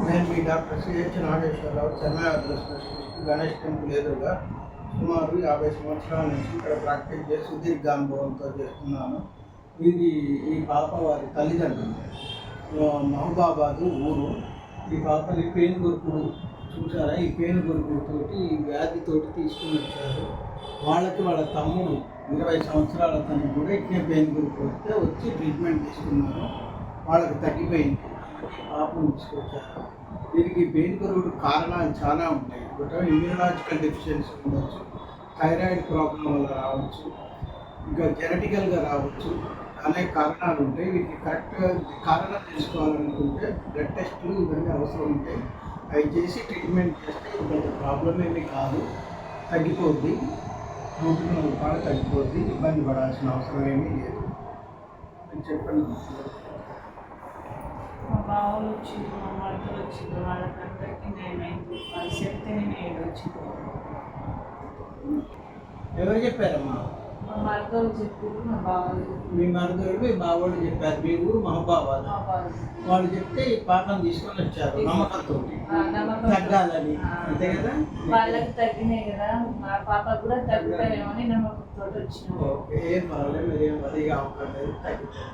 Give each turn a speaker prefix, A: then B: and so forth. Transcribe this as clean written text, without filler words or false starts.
A: నేను మీ doctor CH Nageswararao Chennai specialist Ganesh temple ఎదురుగా సుమారు 50 సంవత్సరాల నుంచి ఇక్కడ ప్రాక్టీస్ చేసి సుదీర్ఘ అనుభవంతో చేస్తున్నాను. ఇది ఈ పాప వారి తల్లిదండ్రులు మహబూబాబాదు ఊరు. ఈ పాపని పేను గురుకుడు చూసారా, ఈ పేను గురుకుడుతోటి ఈ వ్యాధితోటి తీసుకుని వచ్చారు. వాళ్ళ తమ్ముడు 20 సంవత్సరాల తనకి కూడా ఇట్నే పేను గురుకుడు వస్తే వచ్చి ట్రీట్మెంట్ తీసుకున్నారు. వాళ్ళకి తగ్గిపోయింది. పాపను తీసుకొచ్చారు. దీనికి పెయిన్ గురువుడు కారణాలు చాలా ఉంటాయి. ఒకటి ఇమ్యూనలాజికల్ డెఫిషియన్సీ ఉండవచ్చు, థైరాయిడ్ ప్రాబ్లం వల్ల రావచ్చు, ఇంకా జెనెటికల్గా రావచ్చు. అనేక కారణాలు ఉంటాయి. వీటికి కరెక్ట్గా కారణం తెలుసుకోవాలనుకుంటే బ్లడ్ టెస్టులు ఇవన్నీ అవసరం ఉంటాయి. అవి చేసి ట్రీట్మెంట్ చేస్తే ఇంత ప్రాబ్లం ఏమీ కాదు, తగ్గిపోద్ది. 100 రూపాయలు తగ్గిపోద్ది. ఇబ్బంది పడాల్సిన అవసరం ఏమీ లేదు అని చెప్పండి.
B: మా బావలు వచ్చిండ్రు, మా మరదలు వచ్చిండ్రు, వాళ్ళకందరికీ నేనైంది. వాళ్ళు చెప్తేనే నేను వచ్చింది.
A: ఎవరు చెప్పారమ్మా?
B: మా మరదలు చెప్పారు, మా బావలు
A: మీ మరదలు మీ బావోళ్ళు చెప్పారు. మీ ఊరు మహబూబాబాద్. వాళ్ళు చెప్తే ఈ పాపను తీసుకొని వచ్చారు నమ్మకంతో, తగ్గాలని. అంతే కదా?
B: వాళ్ళకి తగ్గినాయి కదా, మా పాప కూడా తగ్గుతాయేమని నమ్మకంతో వచ్చినాం.
A: ఓకే, ఏం పర్వాలేదు. మీరేం వదిగా అవ్వలేదు, తగ్గుతారు.